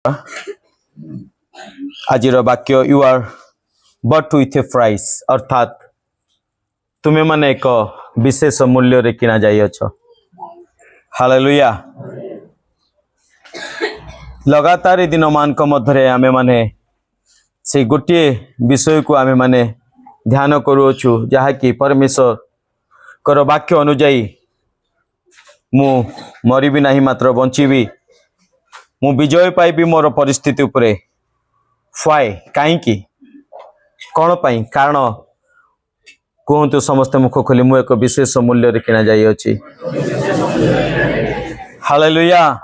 आज वाक्य you are but with a price अर्थात तुम्हें माने एक विशेष मूल्य रे किना जाई अछ। हालेलुया। लगातार दिन मान मध्य आमे माने से गोटे विषय को आमे माने ध्यान करूछु जहा कि परमेश्वर कर वाक्य अनुजाई मु मरिबी नहीं मात्र बंचीबी मु विजय पाइबी मोर परिस्थिति उपरे। फाय कहीं कौन पाई कारण कहतु समस्त मुख खोली मु एक विशेष मूल्य रे किना जाई अछि। हालेलुया।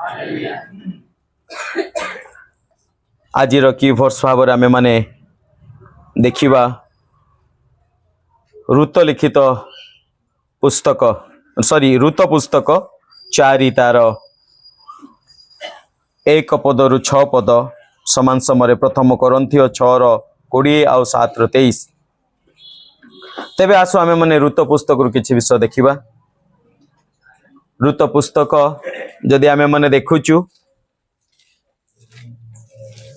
आज की वर्ष भाव आमे माने देखिबा ऋत लिखित पुस्तक ऋत पुस्तक 4 तार 1 पदरु 6 पद समान समय प्रथम कोरिन्थियो 6:20 आउ 7:23। तेबे आसो आमे माने ऋत पुस्तक रु किछि विषय देखिबा। ऋत पुस्तक जदि आमे माने देखुचु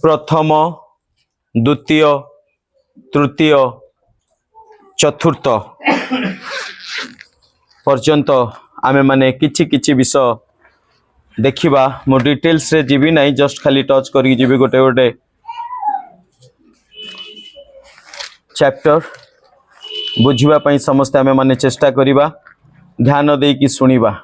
प्रथम द्वितीय तृतीय चतुर्थ पर्यंत आमे माने किछि किछि विषय देखिबा। मो डिटेल्स रे जीवी नहीं, जस्ट खाली टच करी जीवी गोटे गोटे चैप्टर बुझिबा पई समस्त आमे माने चेष्टा करिबा, ध्यान देई कि सुनिबा।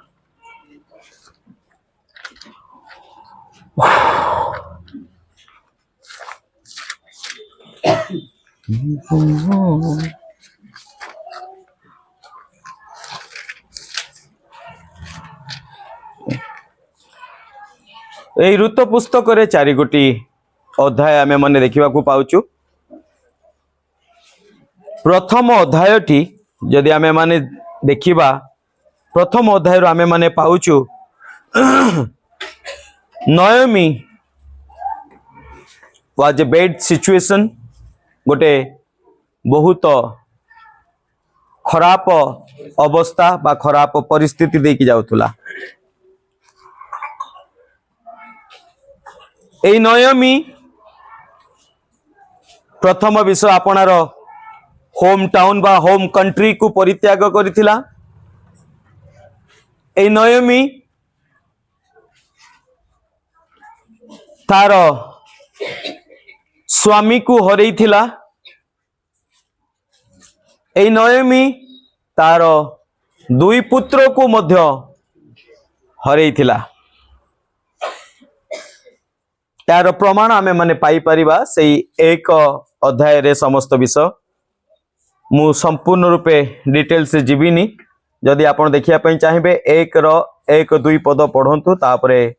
এই ऋत पुस्तक रे 4 गोटी अध्याय आमे माने देखिबा को पाउचु। प्रथम अध्यायटी जदि आमे माने देखिबा, प्रथम अध्याय रो आमे माने पाउचु Naomi was a bad situation, गोटे बहुत खराब अवस्था बा खराब परिस्थिति देखि जाउतुला। এই नयोमी प्रथम विषय आपनार होम टाउन बा होम कंट्री को परित्याग करिथिला। এই नयोमी तार स्वामी को हरैथिला। এই नयोमी तार 2 पुत्र को मध्य हरैथिला। तार प्रमाण आमे माने पाई परिबा सेई 1 अध्याय रे समस्त विषय। मु संपूर्ण रूपे डिटेल्स से जीविनी, जदि आपण देखिया पई चाहिबे 1-2 पद पढंतु तापरे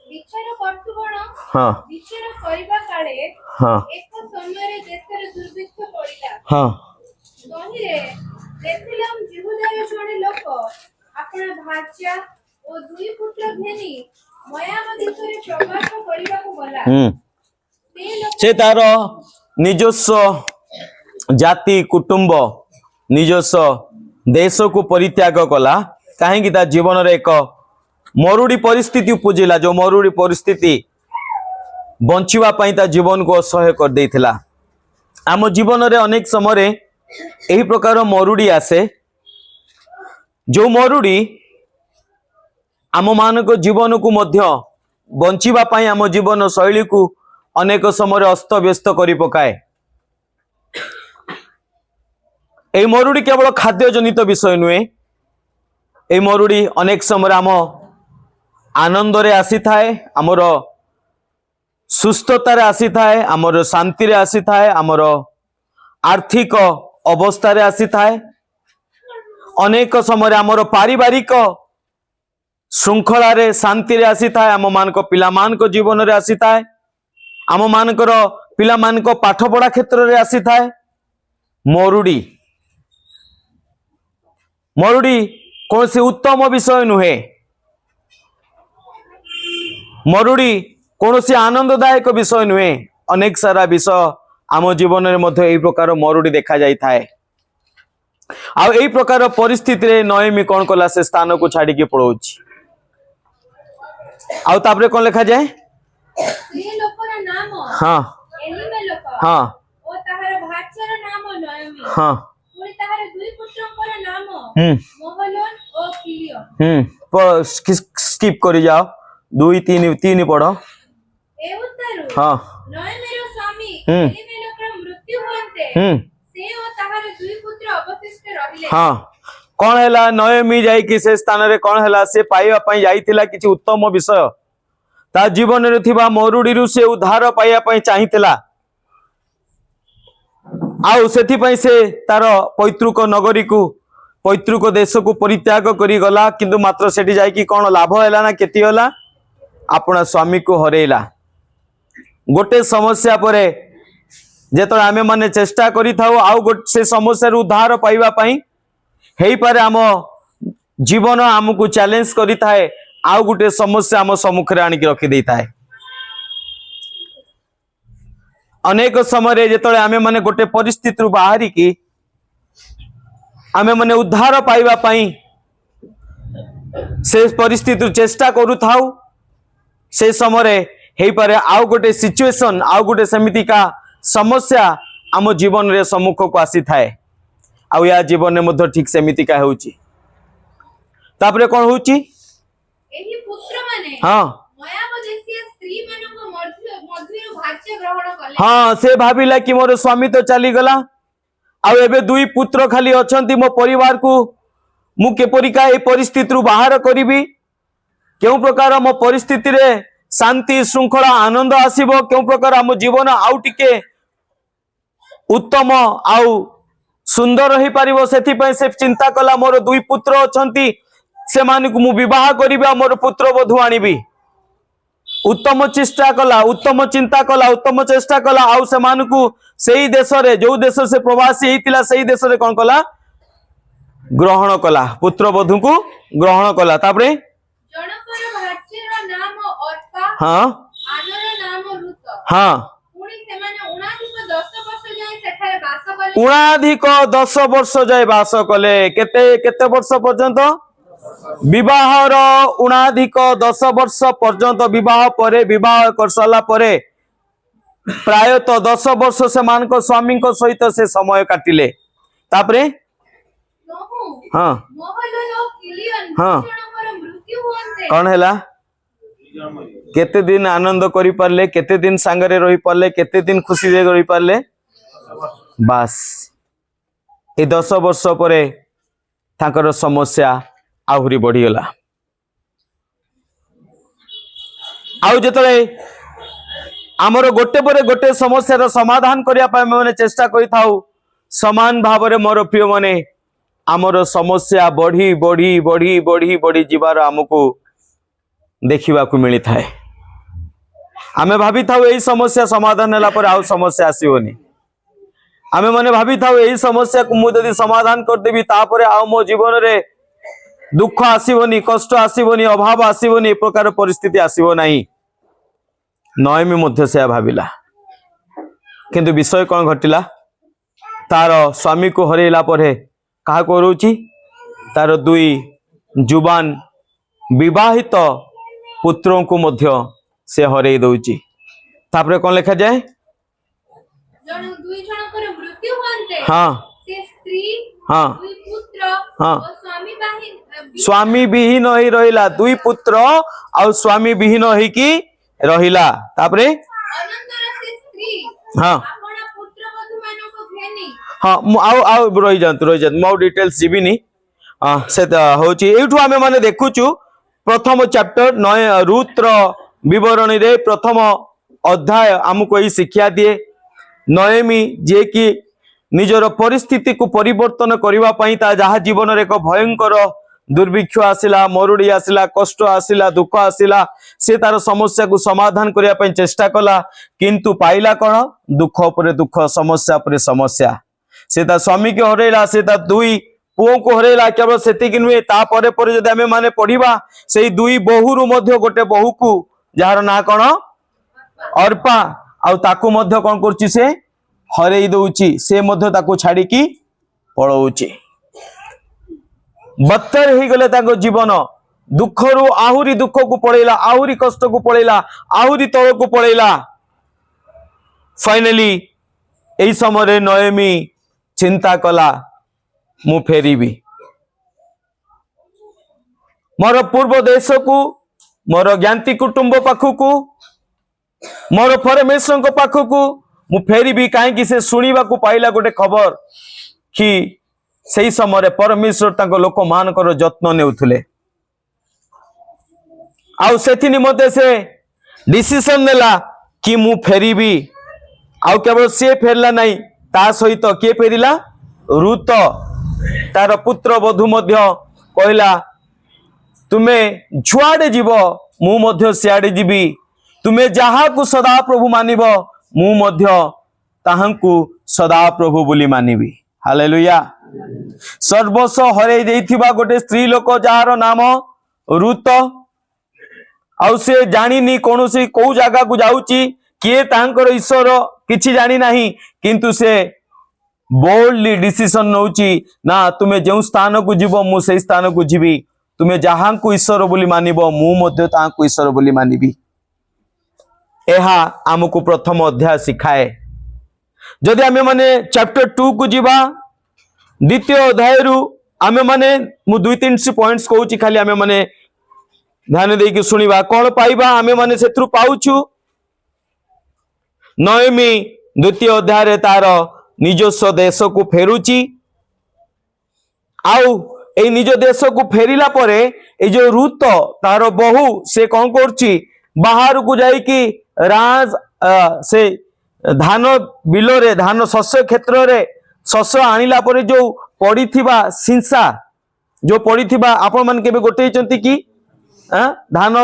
विचार करतुगण हां विचार करिबा काले हां एक समय रे देशर दुर्भिक्ष पड़िला। हां तहिरे देखिलाम जिहुदार जणे लोक आपना भाच्या ओ 2 पुत्र घेनी मयाम देशरे प्रवास करिबा को गला। से तार निजस्व जाति कुटुंब निजस्व देश को परित्याग कला। कहीं ता जीवन रे एक मरुड़ी परिस्थिति उपजिला, जो मरुड़ी परिस्थिति बंचिवा पई ता जीवन को असह्य कर देथिला। आम जीवन रे अनेक समय एही प्रकार मरुड़ी आसे, जो मरुड़ी आम मानक जीवन को मध्य बंचिवा पई आम जीवन शैली को अनेक समय अस्त व्यस्त करि पकाए। ए मरुड़ी केवल खाद्य जनित विषय नुहे। ए मरुड़ी अनेक समय आम आनंद रे आसी थाए, आमर सुस्थता रे आसी थाए, आमर शांति रे आसी थाए, आमर आर्थिक अवस्था रे आसी थाए। अनेक समय आमर पारिवारिक श्रृंखला रे शांति रे आसी थाए, आम मानक पिला मानक जीवन रे आसी थाए, आम मानकर पिला मानक पाठ पढ़ा क्षेत्र रे आसी थाए। मरुड़ी मरुड़ी कौन से उत्तम विषय नुहे। मरुड़ी कौन से आनंददायक विषय नुहे। अनेक सारा विषय आम जीवन रे मध्य एई प्रकार मरुड़ी देखा जाई थाए। आ एई प्रकार परिस्थिति रे नयोमी कौन कला, से स्थान को छाड़ी के पळौछि। आउ तापरे कौन लिखा जाए, हाँ एलिमेलेक हाँ ओ ताहार भाच्यार नाम नयोमी हाँ पुणी ताहार दुई पुत्रଙ୍କର नाम महलोन ओ किलियन। स्किप कर जाओ 2 3 3 पढ़ो। ए उत्तरु हाँ नयोमीर स्वामी हम्म। एलिमेलेकर मृत्यु होते से ओ ताहार दुई पुत्र अवशिष्ट रहिले। हाँ कौन है नयोमी जाइकी से स्थान रे कौन है से पाइबा पई जाइतिला किछि उत्तम विषय ता जीवन रे थिबा मरुडी रु से उद्धार पाइबा पई चाहितिला आउ सेथि पई से तार पैतृक नगरी को पैतृक देश को परित्याग करी गला किंतु मात्र सेठी जाइकी कौन लाभ हैला ना केति होला अपना स्वामी को हरेला। गोटे समस्या परे जेतले आमे माने चेष्टा करी थाउ आउ गोटे से समस्या रु उद्धार पाइबा पई हेई पारे आम जीवन आमको चैलेंज करी थाए आउ गोटे समस्या आम सम्मुख रे आनी रखी देई थाए। अनेक समय जेतले आमे माने गोटे परिस्थिति रु बाहरी की आमे माने उद्धार पाइबा पई से परिस्थिति रु चेष्टा करू थाउ से समय हेई पारे आउ गोटे सिचुएशन आउ गोटे समिति का समस्या आम जीवन रे सम्मुख को आसी थाए आउ या जीवन में मध्य ठीक सेमिति का होउची तापरे कोन होउची एही पुत्र माने हां मायावदेशीय स्त्री मानको मध्य भाग्य ग्रहण कले। हां से भाबिला कि मोर स्वामी तो चली गला आउ एबे दुई पुत्र खाली अछंती मो परिवार को मु केपरिका ए परिस्थिति रु बाहर करिवि केउ प्रकार मो परिस्थिति रे शांति श्रृंखला आनंद आसीबो केउ प्रकार हम जीवन आउ टिके उत्तम आउ सुंदर रही पारिबो सेथि पय से चिंता कला मोर दुई पुत्र अछंती से मानकु मु विवाह करिबा मोर पुत्र बधु आनिबी उत्तम चेष्टा कला उत्तम चिंता कला उत्तम चेष्टा कला आउ से मानकु सेही देश रे जो देश से प्रवासी हेतिला सेही देश रे कोन कला ग्रहण कला पुत्र बधु को ग्रहण कला तापरे जनकर भाच्यर नाम अर्पा हां आनर नाम रुत हां पुणी सेमाने 10 वर्ष जाय सेठारे वास कले। उणाधिक 10 वर्ष जाए वास कले केते केते वर्ष पर्यंत विवाहर उणाधिक 10 वर्ष पर्यंत विवाह परे विवाह कर साला परे प्रायतः 10 वर्ष से मान को स्वामी को सहित से समय काटिले तापरे हां महलोन किलियन हाँ। जनकर मृत्यु होते कौन हैला केते दिन आनंद करि पारले केते दिन संगरे रही पारले केते दिन खुशी रे रही पारले बास ए 10 वर्ष परे ताकर समस्या आहुरी बढ़ी गला आउ जतले आमर गोटे परे गोटे समस्या रो समाधान करिया पय माने चेष्टा करि थाउ समान भाव रे मोर प्रिय माने आमर समस्या बढ़ी बढ़ी बढ़ी बढ़ी बढ़ी जीवार हमको देखिबा को मिली थाए आमे भाभी थाउ एही समस्या समाधान होला पर आउ समस्या आसीबोनी आमे माने भाभी थाउ एही समस्या को मु जदी समाधान कर देबी तापरे आउ मो जीवन रे दुख आसीबोनी कष्ट आसीबोनी अभाव आसीबोनी ए प्रकार परिस्थिति आसीबो नाही नयमी मध्य से भाबिला किंतु विषय कोन घटिला तार स्वामी को हरेला परे कहा को रोची तार दुई जुबान विवाहित पुत्रों को मध्य से हरे दउची तापरे कोन लिखा जाए जण दुई जनकर मृत्यु होते हां से स्त्री हां दुई पुत्र हाँ। और स्वामी विहीन होई रहिला दुई पुत्र और स्वामी विहीन होई की रहिला तापरे अनंतर से स्त्री हां आपन पुत्र बधु मानको घेनी हाँ आउ रही जात मो डिटेल्स जीविनी से होची एठू आमे माने देखुचु प्रथम चैप्टर नय रूत रो विवरणी रे प्रथम अध्याय हमको ई शिक्षा दिए नयमी जे कि निजर परिस्थिति को परिवर्तन करिवा पई ता जहा जीवन रे एक भयंकर दुर्भिक्ष आसिला मरुड़ी आसिला कष्ट आसिला दुख आसिला से तार समस्या को समाधान करिया पई चेष्टा कला किंतु पाइला कोन दुख पर दुख समस्या पर समस्या से ता स्वामी के हरेला से ता दुई पुओ को हरेला केवल सेतिक नुए ता परे परे जदि हमें माने पढ़िबा सेई दुई बहु रु मध्य गोटे बहु को जार ना कोन अर्पा आ ताकू मध्य कोन करची से हरेई दउची से मध्य ताकू छाड़ी की पळौची बत्तर ही गले ताको जीवन दुख रु आहुरी दुख को पळेला आहुरी कष्ट को पळेला आहुरी तळ को पळेला फाइनली एई समय नोएमी चिंता कला मु फेरीबी मोर पूर्व देश को मोर ज्ञाति कुटुंब पाखक मोर परमेश्वर पाखक मु फेरीबी कहीं से शुणा को पाइला गोटे खबर कि सही समय परमेश्वर तांको लोक मानकर जत्न नेउथुले आउ सेथि निमते से डिसीजन नेला कि मु फेरीबी आउ केवल सी फेरला नहीं ता सहित किए फेरिला रूत तार पुत्र बधू मध्य कहला तुमे जुआडे जीव मु मध्य सियाडे जीवी तुमे जहा को सदा प्रभु मानिब मु मध्य ताहांकु सदा प्रभु बोली मानिबी हालेलुया सर्वस्व हरै देइथिबा गोटे स्त्री लोक जार नाम रूत आउ से जानिनी कौनसी को जगह को जाउची किए तांकर ईश्वर किछि जानी नाही किंतु से बोल्डली डिसीजन नौची ना तुमे जो स्थान को जीव मु से स्थान को जीवी तुमे जहां को ईश्वर बोली मानिब मु मध्य ताहांकु ईश्वर बोली मानिबी एहा आमको प्रथम अध्याय सिखाए जदि आमे माने चैप्टर 2 को जीवा द्वितीय अध्याय रु आमे माने मु 2-3 पॉइंट्स कहूची खाली आमे माने ध्यान देकी सुनिबा कोन पाइबा आमे माने सेथरु पाउछु नोएमी द्वितीय अध्याय रे तार निजस्व देश को फेरुची आउ ए निज देश को फेरिला परे ए जो रूत तार बहु से कौन करची बाहर को जाई कि राज से धान बिलो रे धान शस्य क्षेत्र रे शस्य आनिला परे जो पड़ीथिबा सिंसा जो पड़ीथिबा आपण मान केबे गोटे चंती कि धान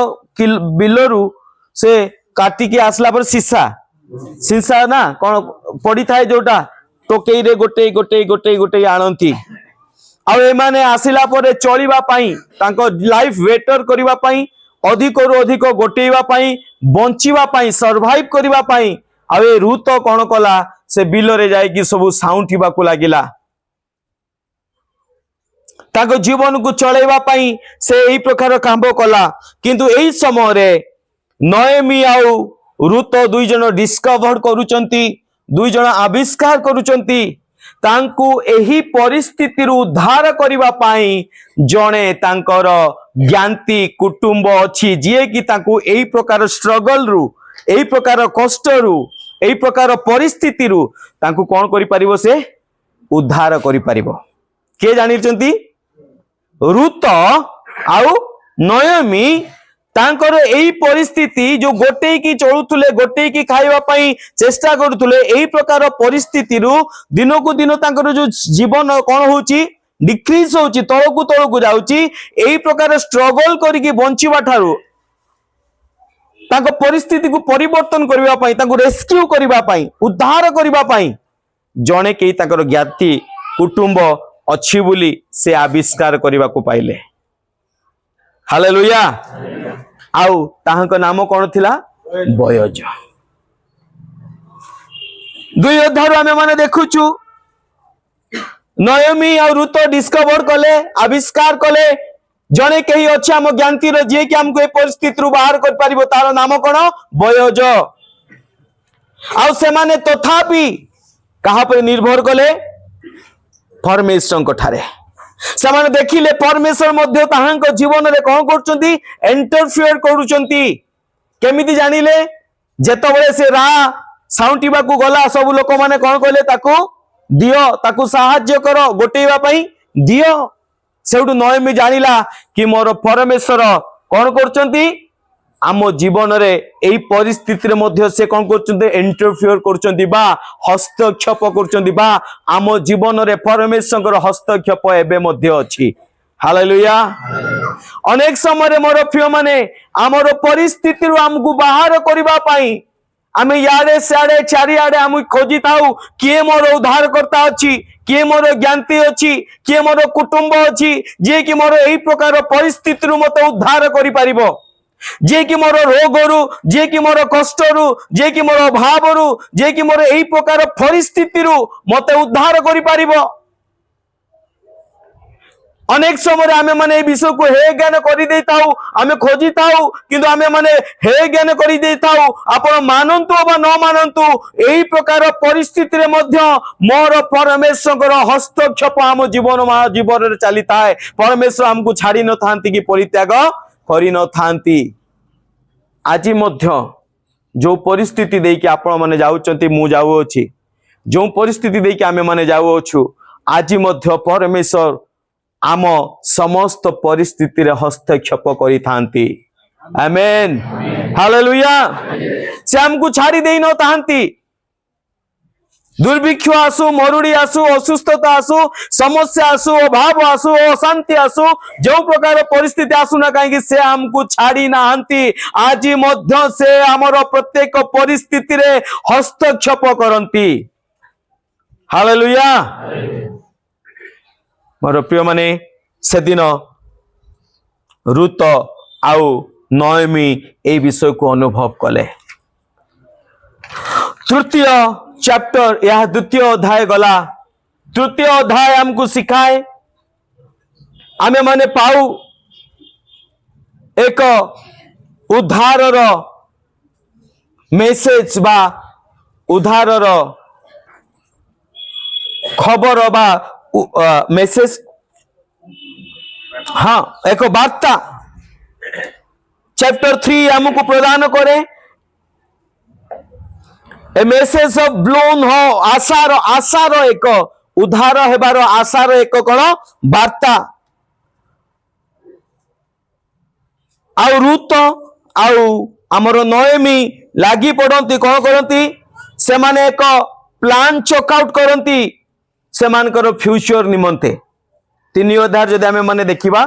बिलरु से काटी के आसला पर सिंसा ना कौन पड़ी थाए जोटा टोकई रे गोटे गोटे गोटे गोटे आणंती आ एमाने आसिला परे चलिबा पई तांको लाइफ बेटर करिबा पई अधिक रु अधिक गोटेइबा पई बंचिबा पई सर्वाइव करिबा पई आ ए रूत कोन कला से बिलो रे जाई कि सब साउंठीबा को लागिला ताको जीवन को चलेबा पई से एई प्रकार काम कला किंतु एई समय रे नोएमी आउ रूत दुई जन डिस्कवर करूचंती दुई जन आविष्कार करूचंती तांकु एही परिस्थिति रु उद्धार करिबा पाई जणे तांकर ज्ञाति कुटुंब अछि जे कि तांकु एही प्रकार स्ट्रगल रु एही प्रकार कष्ट रु एही प्रकार परिस्थिति रु तांकु कोन करि परिबो से उद्धार करि परिबो के जानिचंती रूत आउ नोएमी तांकर एही परिस्थिति जो गोटे की चलुथुले गोटे की खाइबा पई चेष्टा करूथुले एही प्रकार परिस्थिति रु दिन को दिन तांकर जो जीवन कोन होची डिक्रीज होची तळकु जाउची एही प्रकार स्ट्रगल करिकि बंचिबा ठारू तांको परिस्थिति को परिवर्तन करिबा पई तांको रेस्क्यू करिबा पई उद्धार करिबा पई जणे के तांकर ज्ञाति कुटुंब अछि बोली से आविष्कार करिबा को पाइले हालेलुया आउ ताहांको नाम कोन थिला बयज दुई अध्याय आमे माने देखुछु नोएमी और रूत डिस्कवर कले आविष्कार कले जने कही अछि हम ज्ञानती रो जे कि हमको ए परिस्थिति रु बाहर कर परिबो तार नाम कोन बयज आउ से माने तथापि कहा पर निर्भर कले परमेश्वर को ठारे से देखिले परमेश्वर मध्य ताहांको जीवन रे कौन करचंती इंटरफियर करूचंती केमिति जानिले जेतबेले से रा साउंटीबा को गला सब लोक माने कौन कहले ताको दियो ताको सहाय्य करो गोटेइबा पई दियो सेउडु नोएमी जानिला कि मोर परमेश्वर कौन करचंती आम जीवन रे एई परिस्थिति रे मध्य से कौन करचंती इंटरफियर करचंती बा हस्तक्षेप करचंती बा आम जीवन रे परमेश्वर हस्तक्षेप एबे मध्य अछि हालेलुया अनेक समय रे मोर प्रिय माने आमर परिस्थिति रु हमकु बाहर करिबा पई आमे याडे साडे चारियाडे हम खोजी थाउ किए मोर उद्धार करता अछि किए मोर ज्ञानती अछि किए मोर कुटुंब अछि जे कि मोर एई प्रकार परिस्थिति रु मते उद्धार करि परिबो जे कि मोर रोग रु जे कि मोर कष्ट रु जे कि मोर अभाव रु जे कि मोर एई प्रकार परिस्थिति रु मते उद्धार करि परिबो अनेक समय आमे माने विषय को हे ज्ञान करि देई थाउ आमे खोजी थाउ किंतु आमे माने हे ज्ञान करि देई थाउ आपण मानंतु बा न मानंतु एही प्रकार परिस्थिति रे मध्य मोर परमेश्वर हस्तक्षेप आम जीवन रे चली थाए परमेश्वर हमकु छाड़ी न थांती कि परित्याग करि न थांती आज मध्य जो परिस्थिति देई कि आपण माने जाउचंती मु जाउ अछि जो परिस्थिति देई कि आमे माने जाउ अछु आज मध्य परमेश्वर आम समस्त परिस्थिति रे हस्तक्षेप करि थांती आमेन हालेलुया से हमकु छाड़ी देई न थांती दुर्भिक्ष आसु मरुड़ी आसु असुस्थता आसु समस्या आसु अभाव आसु अशांति आसु जो प्रकार परिस्थिति आसु ना कहीं से हमकु छाड़ी नाहंती आज मध्य से हमर प्रत्येक परिस्थिति रे हस्तक्षेप करंती हालेलुया मोर प्रिय माने से दिन रुत आउ नयमी ए विषय को अनुभव कले तृतीय चैप्टर यह द्वितीय अध्याय गला तृतीय अध्याय हमको सिखाए आमे माने पाऊ एक उद्धारर मेसेज बा उद्धारर खबर बा मेसेज हाँ एक वार्ता चैप्टर 3 हमको प्रदान करे ए मेसेज ऑफ ब्लोन हो आशार एक उद्धार हेबार आशार एक कौन वार्ता आउ रुत आउ आमर नयमी लागी पड़ती कौन करती से माने एक प्लान चेकआउट करती से मानकर फ्यूचर निमंते 3 अध्याय जदि आमे माने देखिबा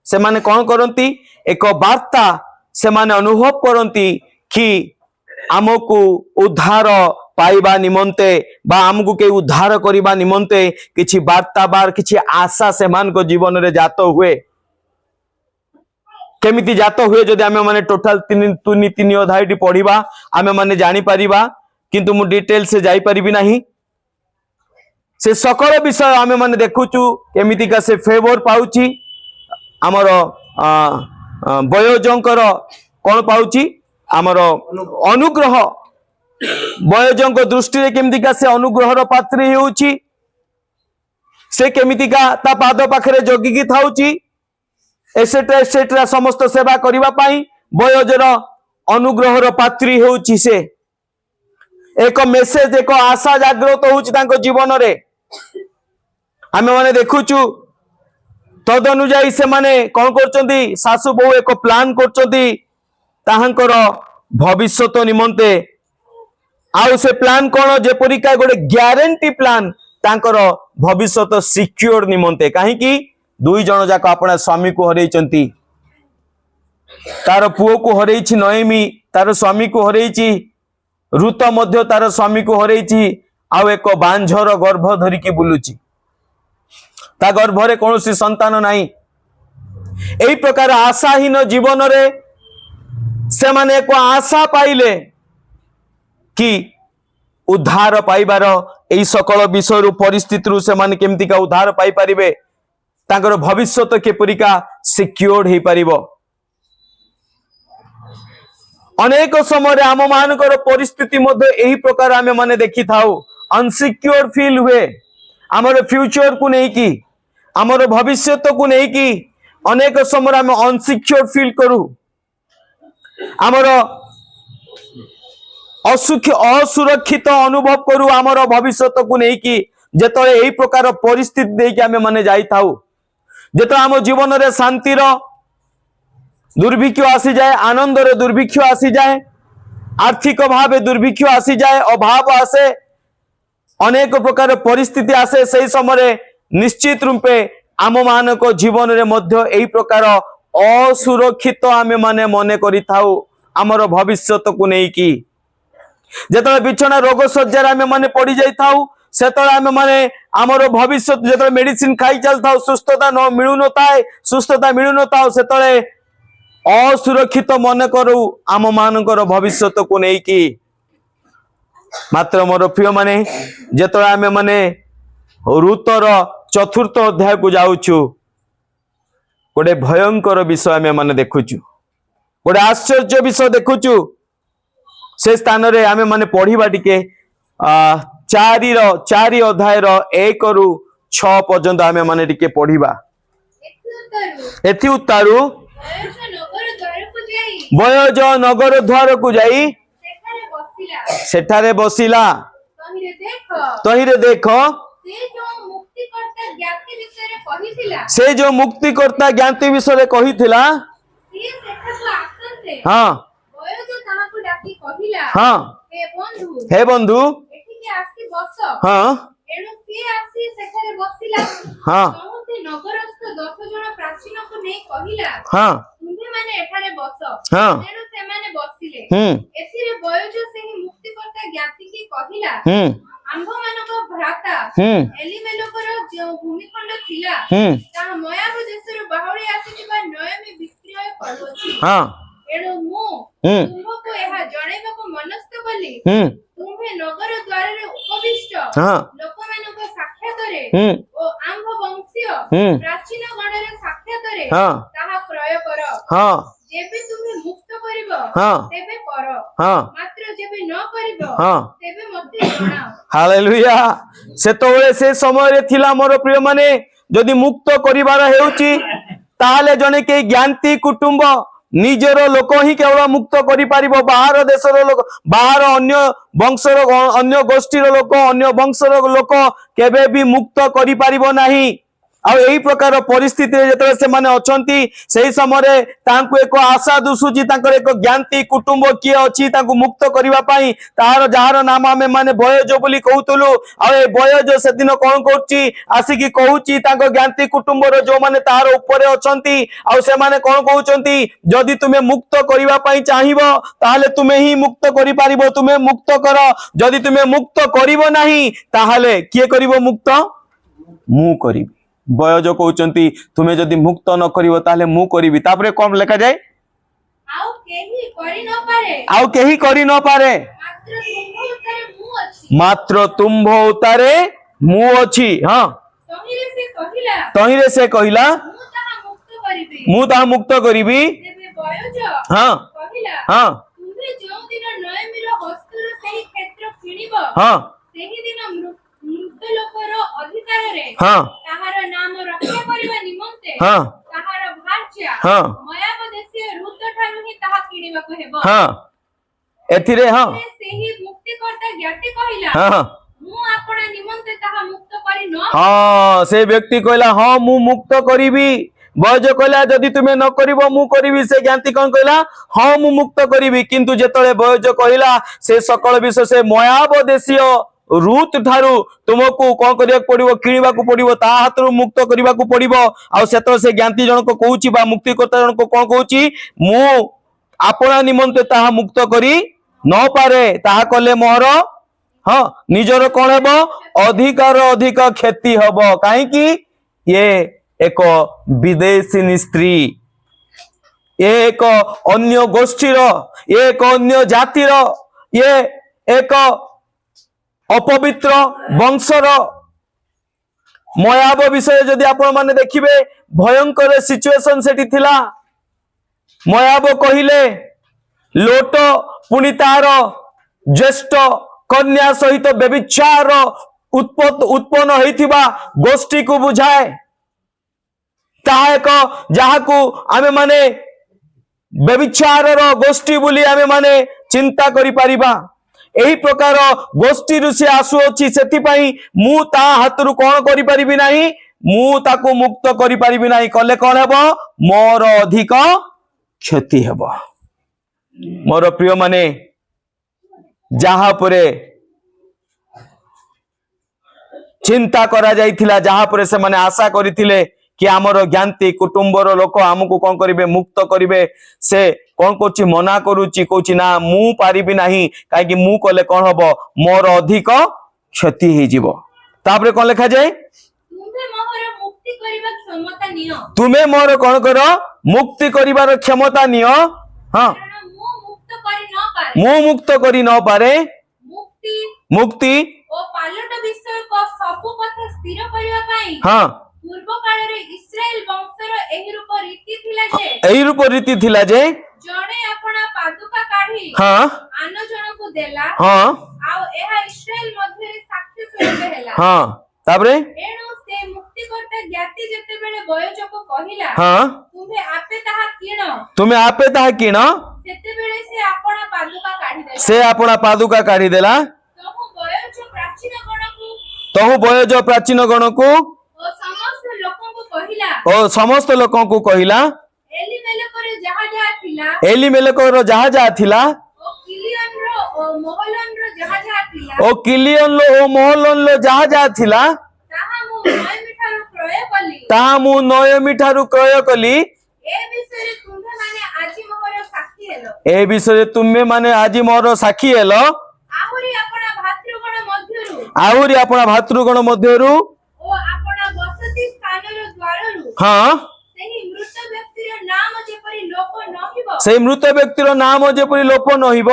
से माने कौन करती एक वार्ता से माने अनुभव करती कि आमको उद्धार पाइबा निमंते बा आमको के उद्धार करिबा निमंते किछि वार्ता बार किछि आशा से मान को जीवन रे जात हुए केमिति जात हुए जदि आमे माने टोटल 3 अध्याय टी पढिबा आमे माने जानि परिबा किंतु मु डिटेल से जाई परिबि नाही से सकल विषय आमे माने देखुचु केमिति का से फेवर पाउची हमर बयोजंकर कोन पाउची हमर अनुग्रह बयोजंक दृष्टि रे केमिति का से अनुग्रहर पात्र हेउची से केमिति का ता पाद पाखरे जोगी की थाउची एसेट्रा समस्त सेवा करिबा पाई बयोजर अनुग्रहर पात्री हेउची से एक मेसेज एक आशा जागृत होउची तांको जीवन रे आमे माने देखुचु तद अनुଯାयी से माने कौन करचंदी सासु बहु एक प्लान करचंदी ताहांकर भविष्यत निमंते आउ से प्लान कौन जेपरिका गोटे ग्यारंटी प्लान तांकर भविष्यत सिक्योर निमंते कहीं कि 2 जन जाक अपना स्वामी को हरैचंती तार पुओ को हरैछि नयमी तार स्वामी को हरैछि रुत मध्य तार स्वामी को हरैछि आउ एक बांझर गर्भ धरिकी बुलुची ता गर्भरे कौनसी संतान नाही एही प्रकार आशाहीन जीवन रे से माने एक आशा पाइले कि उद्धार पाइबार एही सकल विषय रु परिस्थिति रु से माने केमती का उद्धार पाई परिबे तांकर भविष्यत के परिका सिक्योर्ड हे परिबो अनेक समय आम मानकर परिस्थिति मध्य एही प्रकार आमे माने देखि थाउ अनसिक्योर फील हुए आमर फ्यूचर को नहीं की आमर भविष्यत को नहीं की अनेक समय आम अनसिक्योर फील करू आमर असुरक्षित अनुभव करू आमर भविष्यत को नहीं की जेतले एही प्रकार परिस्थिति देकी आमे माने जाई थाउ जेतले आम जीवन रे शांतिर दुर्भिक्ष आसी जाए आनंद रे दुर्भिक्ष आसी जाए आर्थिक भाव दुर्भिक्ष आसी जाए अभाव आसे अनेक प्रकार परिस्थिति आसे सही समय निश्चित रूपे आम मानक जीवन रे मध्य एही प्रकार असुरक्षित आमे माने मने करि थाउ आमर भविष्यत को नहीं की जेतले बिछना रोग सज्जार आमे माने पड़ी जाई थाउ सेतले आमे माने आमर भविष्यत जेतले मेडिसिन खाई चल थाउ सुस्थता न मिलु न ताए सुस्थता मिलु न ताउ सेतले असुरक्षित मन करू आम मानकर भविष्यत को नहीं की मात्र मोर प्रिय माने जेतले आमे माने रुतर चतुर्थ अध्याय को जाउछु गोटे भयंकर विषय आम मैंने देखुचु गोटे आश्चर्य विषय देखुचु से स्थान रे आम मैंने पढ़ा टिके 4 अध्याय 1 ରୁ 6 पर्यंत आम मैंने टिके पढ़ा एथि उत्तारु बयज नगर द्वार को जाई सेठारे बसिला तहिरे देख से जो मुक्तिकर्ता ज्ञाति विषय कहिथिला हाँ हाँ हे बंधु हाँ हाँ हाँ आंभ मानक भ्राता एलिमेलकर जो भूमिखंड थिला ता मोयाब देशरु बाहुरी आसीथिबा नयमी विक्रय करबोछि एणु मु तुमको एहा जणेबाको मनस्थ कली तुम्हे नगर द्वार रे उपविष्ट लोकमानक साक्षातरे ओ आंभ वंशीय प्राचीन गणरे साक्षातरे ताहा क्रय कर जेबे तुम्हे मुक्त करिवो तेबे कर मात्र जेबे न करिवो तेबे मते जणाओ हालेलुया सेतोबेले से समय रे थिला मोर प्रिय माने जदि मुक्त करिवार हेउची ताहाले जने के ज्ञानती कुटुंब निजर लोक ही केवल मुक्त करि पारिबो बाहर देशर लोक बाहर अन्य वंशर अन्य गोष्ठीर लोक अन्य वंशर लोक केबे भी मुक्त करि पारिबो नाही आ एही प्रकार परिस्थिति जेतले से माने अछंती सेही समय तांको एक आशा दुसुची तांकर एक ज्ञानती कुटुंब किए अछि तांको मुक्त करिवा पई ताहार जहार नाम आमे माने बयज बोली कहउतलु आ ए बयज सेदिन कोन कहउची आसी की कहउची तांको ज्ञानती कुटुंब रो जो माने ताहार ऊपर अछंती आ से माने कोन कहउचंती जदि तुमे मुक्त करिवा पई चाहिबो ताहाले तुमे ही मुक्त करि पारिबो तुमे मुक्त कर जदि तुमे मुक्त करिवो नाही ताहाले किए करिवो मुक्त मु करिबि बयज कहउचंती तुमे जदि मुक्त न करिवो ताले मु करिवि तापरे कोन लेखा जाय आउ केही करि न पारे मात्र तुम्भ उतारे मु अछि हां तहिरे से कहिला मु ताहा मुक्त करिवि हां हां तुमे जो दिन नयमीर हस्तुर सेही क्षेत्र किनिबो हां सेही दिन मृत लोकर अधिकार रे हां ताहार नाम रक्षा करिवा निमंते हां ताहार भार्या हां मयाब देशीय रुद्र ठानु ही ताहा किनिबा को हेबो हां एथिरे हां सेही मुक्तिकर्ता ज्ञाति कहिला हां मु आपणा निमंते ताहा मुक्त करि न हां से व्यक्ति कहला हां मु मुक्त करिवि बयज कहला जदि तुमे न करिवो मु करिवि से ज्ञाति कोन कहला हां मु मुक्त करिवि किंतु जेतळे बयज कहला से सकल विषय से मयाब देशीय रूत ठारू तुमको कौन करिया पड़िबो किनिबा को पड़िबो ता हातरु मुक्त करिबा को पड़िबो आ सेतो से ज्ञाति जन को कहूची बा मुक्तिकर्ता जन को कोन कहूची मु आपणा निमंते ताहा मुक्त करी न पारे ताहा कले मोर हां निजर कोन हेबो अधिकार अधिक क्षति हबो काहे कि ये एक विदेशी स्त्री ये एक अन्य गोष्ठीर ये एक अन्य जातिर ये एक अपवित्र वंशर मयाब विषय जदि आपण माने देखिबे भयंकर सिचुएशन सेठी थिला मयाब कहिले लोट पुनि तार ज्येष्ठ कन्या सहित व्यभिचार उत्पन्न होइथिबा गोष्ठी को बुझाए ताहा एक जहाकू आमे माने व्यभिचार गोष्ठी बोली आमे माने चिंता करि परिबा एही प्रकार गोष्ठी ऋषि आसु अछि सेति पई मु ता हातरु कोन करि परिबि नाही मु ताको मुक्त करि परिबि नाही कले कोन हेबो मोर अधिक क्षति हेबो मोर प्रिय माने जहा परे चिंता करा जाइथिला जहा परे से माने आशा करिथिले कि आमर ज्ञानती कुटुंबर लोक आमको कौन करिवे मुक्त करिवे से कौन कोची मना करूची कोची ना मु पारिबि नाही काहे कि मु कले कौन हबो मोर अधिक क्षति हे जीवो तापरे कौन लिखा जाए तुमे मोर कौन करो मुक्ति करिवार क्षमता नियो हां मु मुक्त करि न पारे मुक्ति ओ पालट विषय को सब कथा स्थिर करिवा पई हां पूर्व काल रे इस्राएल वंशर एही रूप रीति थिला जे एही रूप रीति थिला जे जणे अपना पादुका काढी हाँ आनो जनकु देला हाँ आउ एहा इस्राएल मध्ये रे साक्ष्य स्वरूप हेला हाँ तापरे एणु से मुक्तिकर्ता ज्ञाति जेते बेले बयोजक कहिला हाँ तुम्हें आपे ताहा किण किण सेते बेले से अपना पादुका काढी देला से अपना पादुका काढी देला तहु बयोज प्राचीन गण को ओ समस्त लोकों को कहिला एलिमेलेकर जहा जहा थिला ओ किलियन लो ओ मोहलन लो जहा जहा थिला ताहा मु नयमी ठारू क्रय कली ए विषय तुम्हे माने आजी मोर साक्षी हेलो आहुरी अपना भातृगण मध्यरु हाँ से मृत व्यक्तिर नाम जेपरि लोप नहिब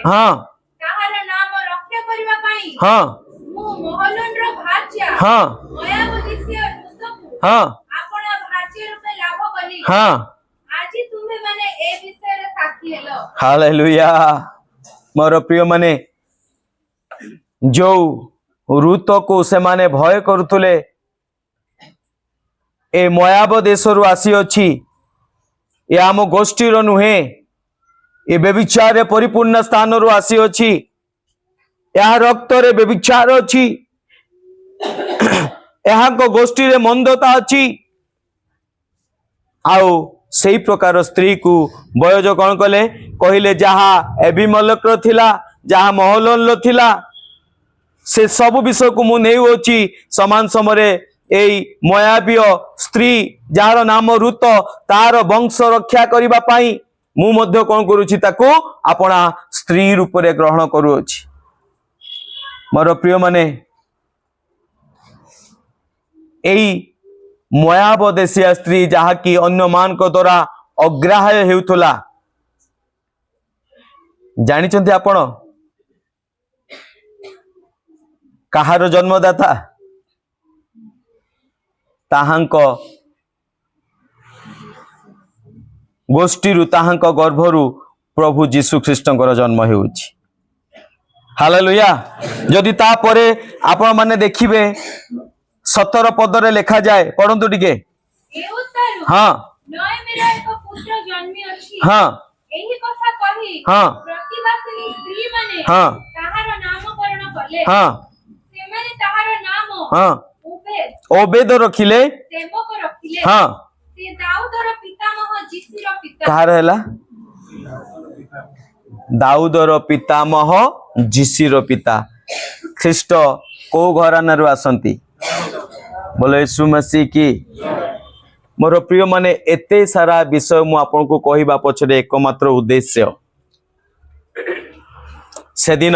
हाँ हाँ हाँ हाँ हाँ हालेलुया मोर प्रिय माने जो ऋत को से माने भय करुले ए मोयाब देशरु आसी अछि ए आम गोष्ठीर नुहे ए बेविचार परिपूर्ण स्थान रु आसी अछि या रक्त रे बेविचार अछि यहाँ को गोष्ठी रे मंदता अछि आउ सेही प्रकार स्त्री को बयोज कौन कले कहले जहा एबिमेलेक थिला जहा महलोन थिला से सब विषय को मु नेउछि समान समय एई मोयाबीय स्त्री जार नाम ऋत तार वंश रक्षा करिबा पई मु मध्य कोन करूछि ताको अपना स्त्री रूप रे ग्रहण करूछि मोर प्रिय माने एई मोयाब देशिया स्त्री जहा कि अन्य मान को द्वारा अग्राह्य हेउथला जानि चंती आपण कहार जन्मदाता ताहांक गोष्ठी ताहांक गर्भरु प्रभु जीशु ख्रीष्टंकर जन्म हेउछि हालेलुया जदि ता परे आपण माने देखिबे 17 पदरे लिखा जाए पढ़ंतु टिके हाँ हाँ एही कथा कहि हाँ प्रतिवासिनी स्त्री माने हाँ ताहार नामकरण कले हाँ से माने ताहार नाम हाँ ओबेद रखिले सेवक रखिले हाँ से दाऊदर पितामह जिसिर पिता कहार हैला दाऊदर पितामह जिसिर पिता ख्रीष्ट को घरानारु आसंती बोले यीशु मसीह की मोर प्रिय माने एते सारा विषय मु आपन को कहिबा पछरे एकमात्र उद्देश्य से दिन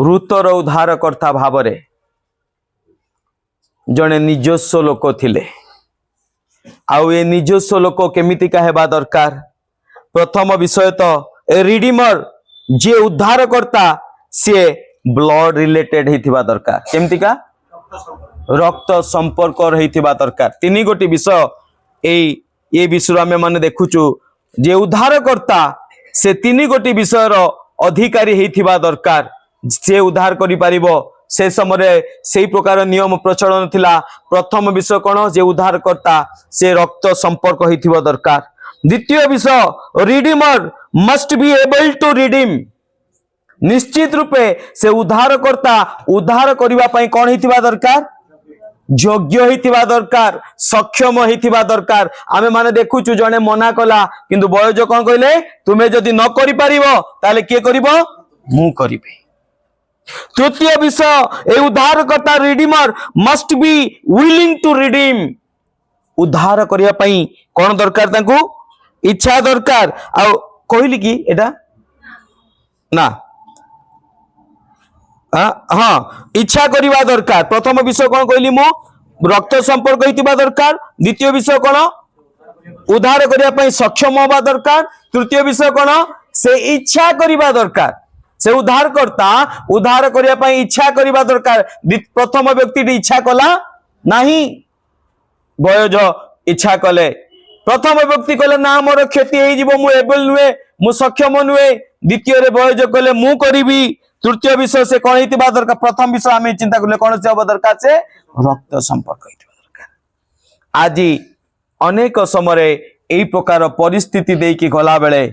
ऋतर उद्धारकर्ता भावरे जने निजस्व लोक थिले आउ ए निजस्व लोक केमिति का हेबा दरकार प्रथम विषय तो ए रिडीमर जे उद्धारकर्ता से ब्लड रिलेटेड हेतिबा दरकार केमिति का रक्त संपर्क रहिथिबा दरकार तीन गोटी विषय ए विषय आमे माने देखुचु जे उद्धारकर्ता से तीन गोटी विषय रो अधिकारी हेतिबा दरकार से उद्धार करि पारिबो से समय से प्रकार नियम प्रचलन थिला प्रथम विषय कोन जे उद्धारकर्ता से रक्त संपर्क हेतिबा दरकार द्वितीय विषय redeemer must be able to redeem निश्चित रूपे से उद्धारकर्ता उद्धार करिबा पई कोन हेतिबा दरकार योग्य हेतिबा दरकार सक्षम हेतिबा दरकार आमे माने देखुचु जने मना कला किंतु बयोज कोन कहले तुमे जदि न करि पारिबो ताले के करिवो मु करिबे तृतीय विषय ए उद्धारकर्ता redeemer must be willing to redeem उद्धार करिया पई कोन दरकार तांको इच्छा दरकार आ कहली कि एटा ना हाँ इच्छा करिबा दरकार प्रथम विषय कोन कहली मु रक्त संपर्क हेतिबा दरकार द्वितीय विषय कोन उद्धार करिया पई सक्षम होबा दरकार तृतीय विषय कोन से इच्छा करिबा दरकार से उद्धारकर्ता उद्धार करिया पई इच्छा करिबा दरकार। प्रथम व्यक्ति इच्छा कला नाही, बयज इच्छा कले। प्रथम व्यक्ति कहले ना मोर क्षति हो जीवो, मु एबल नुहे, मु सक्षम नुहे। द्वितीय रे बयज कहले मु करिबी। तृतीय विषय से कौन हितिबा दरकार? प्रथम विषय आमे चिंता करले कौन से हबा दरकार? से रक्त संपर्क हितिबा दरकार। आज अनेक समय एई प्रकार परिस्थिति देकी गला बेले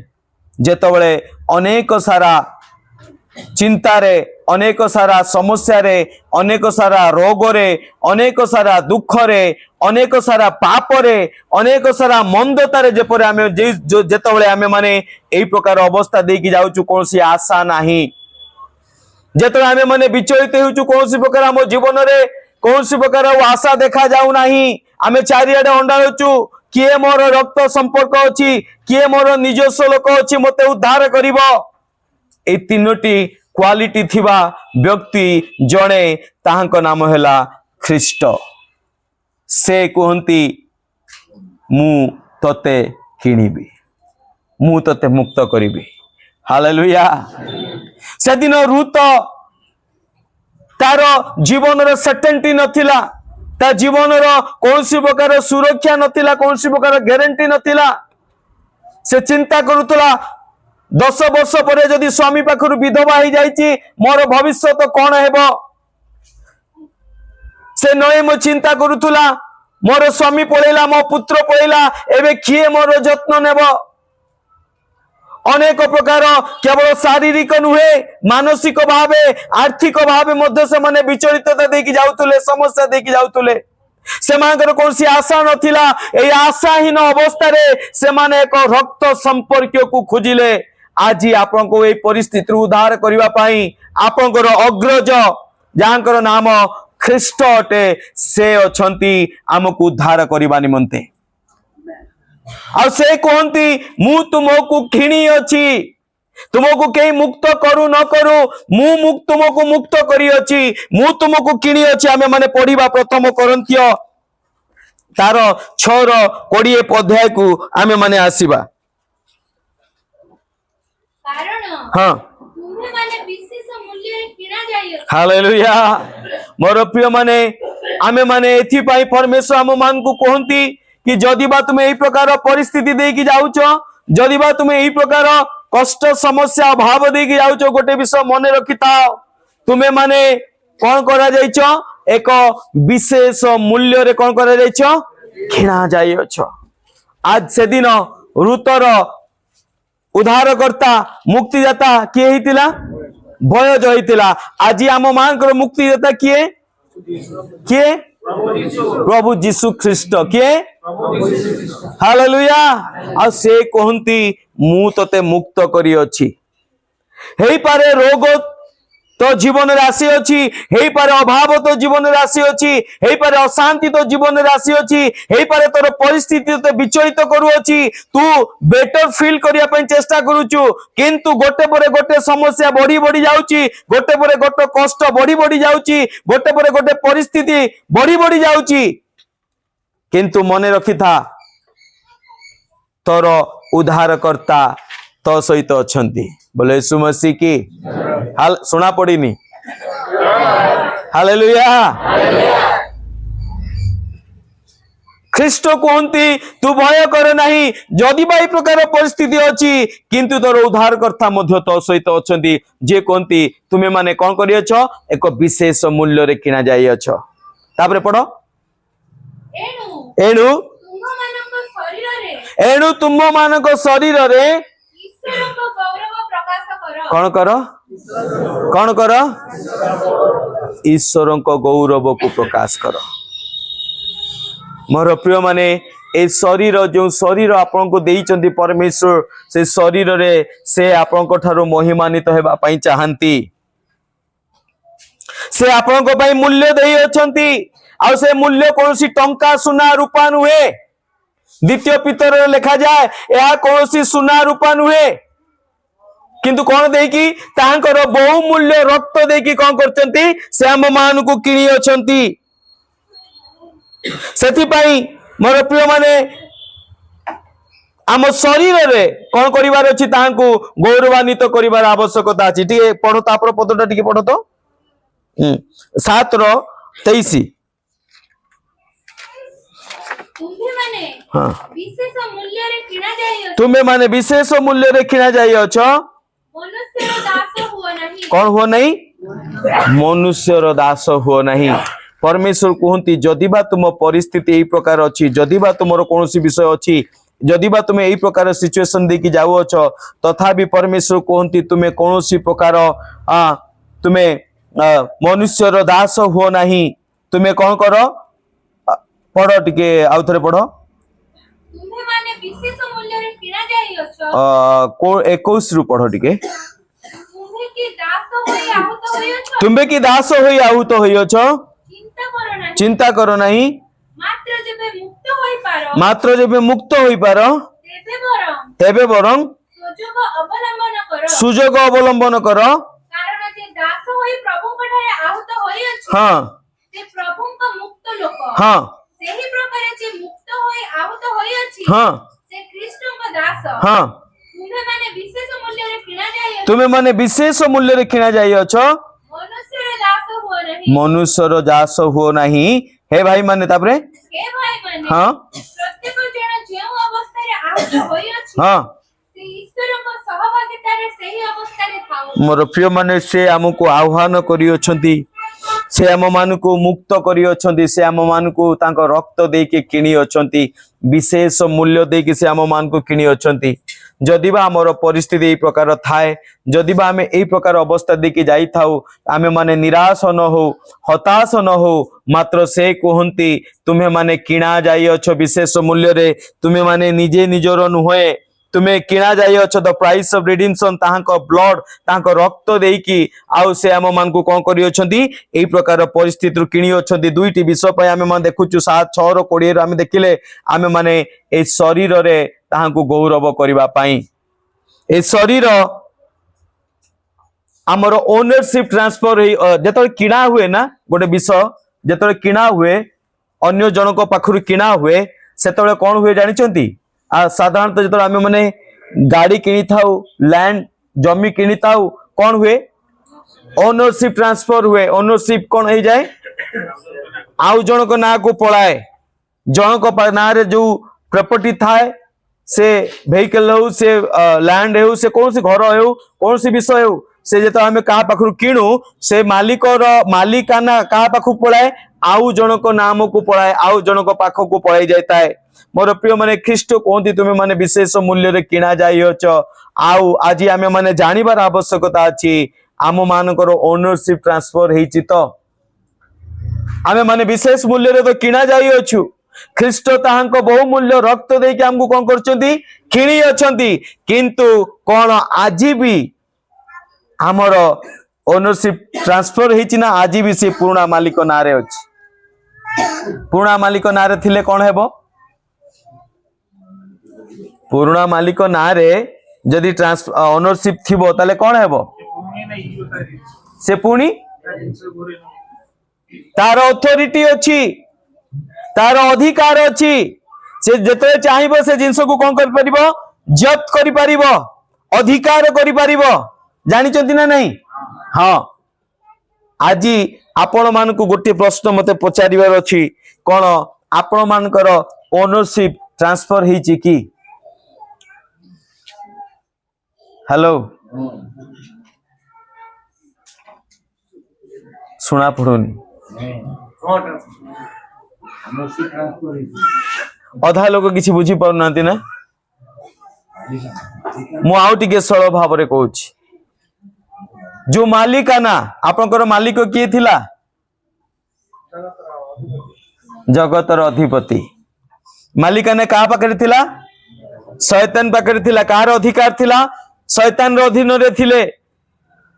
जेतबेले अनेक सारा चिंता रे, अनेक सारा समस्या रे, अनेक सारा रोग रे, अनेक सारा दुख रे, अनेक सारा पाप रे, अनेक सारा मंदता रे जेपरे आमे जेतबेले आमे माने एई प्रकार अवस्था देकी जाउचु, कोनसी आशा नाही। जेतबेले आमे माने विचलित होउचु, कोनसी प्रकार हम जीवन रे कोनसी प्रकार आशा देखा जाउ नाही। आमे चारियाडे अंडाळुचु, किए मोर रक्त संपर्क अछि, किए मोर निजस्व लोक अछि मते उद्धार करिवो। ए तीनोटी क्वालिटी थिबा व्यक्ति जणे, ताहांको नाम हैला ख्रीष्ट। से कहंती मु तते किनिबी, मु तते मुक्त करिबी। हालेलुया। से दिन रूत तार जीवन रे सर्टेनिटी नथिला, ता जीवन रो कोनसी प्रकार सुरक्षा नथिला, कोनसी प्रकार ग्यारंटी नथिला। से चिंता करूतला 10 वर्ष पर जदि स्वामी पाखरु विधवा हो जाइछि, मोर भविष्य तो कौन हेबो। से नय मो चिंता करूतला, मोर स्वामी पळेला, मो पुत्र पळेला, एबे किए मोर जत्न नेबो। अनेक प्रकार केवल शारीरिक नुहे, मानसिक भावे, आर्थिक भावे मध्य से माने विचलितता देकी जाउतले, समस्या देकी जाउतले। से मानकर कोनसी आशा नथिला। ए आशाहीन अवस्था रे से माने एक रक्त संपर्क को खोजिले। आज आपन को ए परिस्थिति उद्धार करिवा पई आपनकर अग्रज जांकर नाम ख्रीष्ट अटे, से अछंती हमकु उद्धार करिवा निमंते। आ से कहंती मु तुमको खिणी अछि, तुमको केही मुक्त करू न करू, मु तुमको मुक्त करी अछि, मु तुमको किणी अछि। आमे माने पढिबा प्रथम कोरिन्थियो तार 6:20 अध्याय को आमे माने आसीबा। कारण हां, तुम्हे माने विशेष मूल्य रे किना जाय अछि। हालेलुया। मोर प्रिय माने आमे माने एथि पई परमेश्वर हम मान को कहंती कि जदि बा तुमे एई प्रकार परिस्थिति देकी जाउछो, जदि बा तुमे एई प्रकार कष्ट समस्या अभाव देकी जाउछो, गोटे विषय मने रखिताओ, तुमे माने कोन करा जाइछो? एक विशेष मूल्य रे कोन करा जाइछो? किना जाइछो। आज से दिन ऋतर उद्धारकर्ता मुक्तिदाता किए हितिला? बयज हितिला। आज आम मानकर मुक्तिदाता किए? किए? प्रभु जीशु ख्रीष्ट। किए? हालेलुया। आ से कहंती मु तते मुक्त करी अछि। हेई पारे रोग तो जीवन राशि अछि, हेई पारे अभाव तो जीवन राशि अछि, हेई पारे अशांति तो जीवन राशि अछि, हेई पारे तोर परिस्थिति तो विचलित करू अछि। तू बेटर फील करिया पई चेष्टा करूछु, किंतु गोटे परे गोटे समस्या बढ़ी बढ़ी जाउची, गोटे परे गोटे कष्ट बढ़ी बढ़ी जाउची, गोटे परे गोटे परिस्थिति बढ़ी बढ़ी जाउची। किंतु मने रखिथा, तोर उद्धारकर्ता तो सहित अछंती। बोले यीशु मसीह की हाल सुना पड़ीनी। हालेलुया। ख्रीष्ट कहंती तू भय करे नहीं, जदि बाई प्रकार परिस्थिति अछि, किंतु तोर उद्धारकर्ता मध्य तो सहित अछंती, जे कहंती तुमे माने कोन करियछ? एक विशेष मूल्य रे किना जाई अछ। तापरे पढो, एणु तुम मानक शरीर रे ईश्वरको गौरव प्रकाश करो। कौन करो? कौन करो? ईश्वर को गौरव को प्रकाश करो। मोर प्रिय माने ए शरीर जो शरीर आपन को देइचंती परमेश्वर, से शरीर रे से आपन को ठारो महिमान्वित हेबा पई चाहंती। से आपन को पई मूल्य देई अछंती। आ से मूल्य कोनसी टंका सुना रूपा नुहे। द्वितीय पितर लिखा जाए यह कोनसी सुना रूपा नुहे, किंतु कौन देकी तांकर बहुमूल्य रक्त देकी कौन करचंती? से हम मान को किणी अछंती। सेति पई मोर प्रिय माने आम शरीर रे कौन करिवार अछि ताहांकु गौरवान्वित करिवार आवश्यकता अछि टिके पढो तापर पदटा टिके पढो तो 7:23 हाँ विशेष मूल्य रे किना जाई तुम्हें माने विशेष मूल्य रे किना जाई अछो मनुष्य रो दास हुआ नहीं कौन हुआ नहीं मनुष्य रो दास हुआ नहीं परमेश्वर कहती जदिबा तुम परिस्थिति एई प्रकार अछि जदिबा तुमरो कोनोसी विषय अछि जदिबा तुमे एई प्रकार सिचुएशन देखि जाउ अछो तथापि परमेश्वर कहती तुमे कोनोसी प्रकार तुमे मनुष्य रो दास हुआ नहीं तुमे कौन करो पढ़ो टिके आउ थरे पढ़ो तुम्हें माने विशेष मूल्य रे किना जाई अछो को 21 रु पढ़ो टिके तुम्हें की दास होई आहुत होई अछो तुम्बे की दास होई आहुत होई अछो चिंता करो नहीं मात्र जेबे मुक्त होई पारो तेबे बरं सुजोग अवलंबन करो कारण जे दास होई प्रभु कठारे आहुत होई अछि हां से प्रभु का मुक्त लोक हां सेही प्रकार जे मुक्त होई आहुत होई अछि हां से कृष्ण का दास हां तुम्हें माने विशेष मूल्य रे किना जाई तुम्हें माने विशेष मूल्य रे किना जाई अछो मनुष्य रे दास हो नहीं मनुष्य रो दास हो नहीं हे भाई माने तापरे हे भाई माने हां प्रत्येक जन जेउ अवस्था रे आहुत होई अछि हां से ईश्वर को सहभागिता रे सही अवस्था रे थाउ मोर प्रिय माने से हमको आह्वान करी अछंती से आम मानकु मुक्त करी अछंती से आम मानकु तांको रक्त देके किनी अछंती विशेष मूल्य देके से आम मानकु किनी अछंती जदिबा हमर परिस्थिति एई प्रकार थाए जदिबा आमे एई प्रकार अवस्था देके जाई थाउ आमे माने निराश न हो हताश न हो मात्र से कहंती तुम्हे माने किना जाई अछो विशेष मूल्य रे तुम्हे माने निजे निजर नुहे तुम्हें किना जाई अछो द प्राइस ऑफ रिडीम्पशन ताहांको ब्लड ताहांको रक्त देकी आउ से हम मान को कोन करी अछंती एई प्रकार परिस्थिति रु किनी अछंती दुईटी विषय पय आमे मान देखुचु 7:6 रो 20 रो आमे देखिले आमे माने ए शरीर रे ताहांको गौरव करिबा पई ए शरीर हमर ओनरशिप ट्रांसफर जेतले किना हुए ना गोटे विषय जेतले किना हुए अन्य जनक पाखरु किना हुए सेतले कोन हुए जानिचंती साधारणतः जो आम मैंने गाड़ी किनी थाउ लैंड जमी किनी थाउ कौन हुए ओनरशिप ट्रांसफर हुए ओनरशिप कौन हो जाए आउ जनक ना को पलाए जनक ना रे जो प्रॉपर्टी थाए से व्हीकल हो से लैंड हो से कौन सी घर हो कौन सी विषय हो से जो आम क्या पाखु किणु से मालिकाना क्या पाखु पलाए आउ जनक नाम को पलाए आउ जनक पाख को पलाई जाता है मोर प्रिय माने ख्रीष्ट कहती तुम्हें माने विशेष मूल्य रे किना जाई अछ आउ आज आमे माने जानिबार आवश्यकता अछि आम मानकर ओनरशिप ट्रांसफर हेछि तो आमे माने विशेष मूल्य रे तो किना जाई अछु ख्रीष्ट ताहांको बहु मूल्य रक्त देके हमको कोन करचंती किनी अछंती किंतु कोन आज भी हमर ओनरशिप ट्रांसफर हेछि ना आज भी से पुराना मालिक नारे अछि पुराना मालिक नारे थिले कोन हेबो पुराना मालिक ना रे जदि ओनरशिप थिबो ताले कोन हेबो से पुणी तार अथॉरिटी अछि तार अधिकार अछि से जते चाहिबो से जिंस को कोन कर परिबो जब्त करि परिबो अधिकार करि परिबो जानि चंती ना नहीं हां आजी आपण मान को गोटे प्रश्न मते पचारिबार अछि कोन आपण मानकर ओनरशिप ट्रांसफर हेछि की हेलो सुना पड़ोनी अधा लोग किसी बुझी पार ना मु आउ टिके सरल भाव रे कहूची जो मालिकाना आपनकर मालिक किए थिला जगतर अधिपति मालिकाना कहा पाखरे थिला शैतान पाखरे थिला कार अधिकार थिला शैतान रो अधीन रे थिले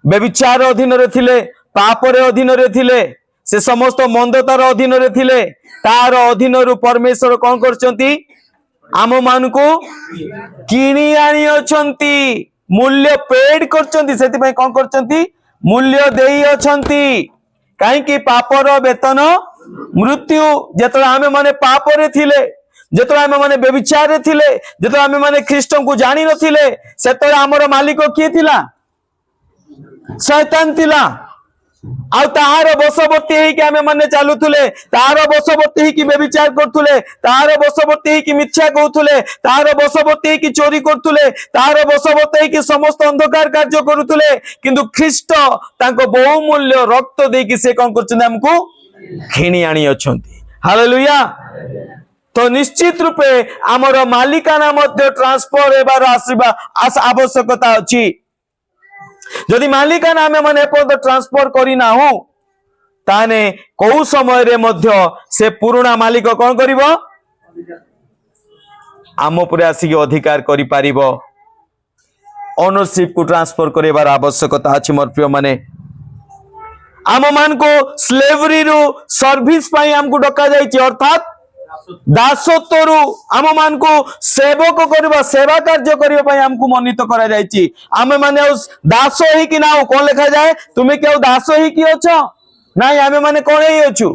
व्यभिचार अधीन रे थिले पाप रे अधीन रे थिले से समस्त मंदतार अधीन रे थिले तार अधीन रु परमेश्वर कोन करचंती आम मान को किनी आनी अछंती मूल्य पेड करचंती सेति पय कोन करचंती मूल्य देई अछंती काहे कि पापर वेतन मृत्यु जेतले आमे माने पाप रे थिले जेतो आमे माने व्यभिचार थिले जेतो आमे माने ख्रीष्ट को जानि नथिले सेतो हमर मालिक किए थिला शैतान थिला आउ ताहार बसवर्ती है कि आमे माने चालुथुले ताहार बसवर्ती है कि व्यभिचार करथुले ताहार बसवर्ती है कि मिथ्या कहथुले ताहार बसवर्ती है कि चोरी करथुले ताहार बसवर्ती है कि समस्त अंधकार कार्य करूथुले किंतु ख्रीष्ट तांको बहुमूल्य रक्त दे कि से कोन करछन हमको घिनी आनी अछंती हालेलुया तो निश्चित रूपे आमर मालिकाना मध्य ट्रांसफर हेबार आसीबा आवश्यकता अछि जदि मालिकाना आमे माने एपर्यंत ट्रांसफर करी ना हो ताने कोउ समय रे मध्य से पुराना मालिक कोन करिवो आम उपरे आसी अधिकार करि पारिबो ओनरशिप को ट्रांसफर करिवार आवश्यकता अछि मोर प्रिय माने आम मान को स्लेवरी रु सर्विस पई हमको डका जाईछि अर्थात दासत्वरु आम मान को सेवक करबा सेवा कार्य करिबा पई हमको मनित करा जाईछि आमे माने दास ही कि ना कोन लिखा जाए तुमे केउ दास ही कि अछ नाही आमे माने कोन ही अछु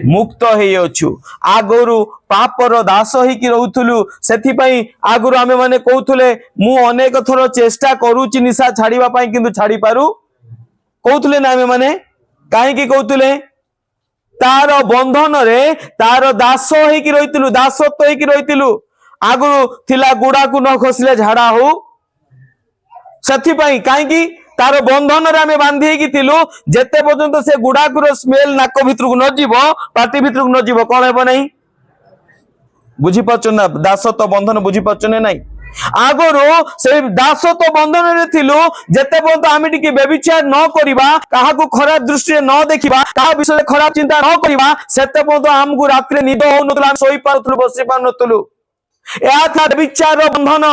मुक्त ही अछु आगरु पापर दास ही कि रहउथुलु सेथि पई आगरु आमे माने कहउथुले मु अनेक थरो चेष्टा करूछि निशा छाड़ीबा पई किंतु छाड़ी पारु कहउथुले ना आमे माने काहे कि कहउथुले तार बंधन रे तार दास ही कि रहितलु दासत्व ही कि रहितलु आगरु थिला गुडा को न खसले झाड़ा हो सेथि पई काहे कि तार बंधन रे आमे बांधी कि थिलु जेते पर्यंत से गुडा को स्मेल नाक भितर को न जीवो पाटी भितर को न जीवो कोन हेबो नहीं बुझी पाछो ना दासत्व बंधन बुझी पाछो ने नहीं आगरो से दासत्व बंधन रे थिलु जेते पर्यंत आमे टिके व्यभिचार न करिबा काहाकू खराब दृष्टि न देखिबा ता विषय खराब चिंता न करिबा सेते पर्यंत हमकू रात्रि निद हो नतला सोई पारथुलु बसी पारनतुलु या था व्यभिचार बंधन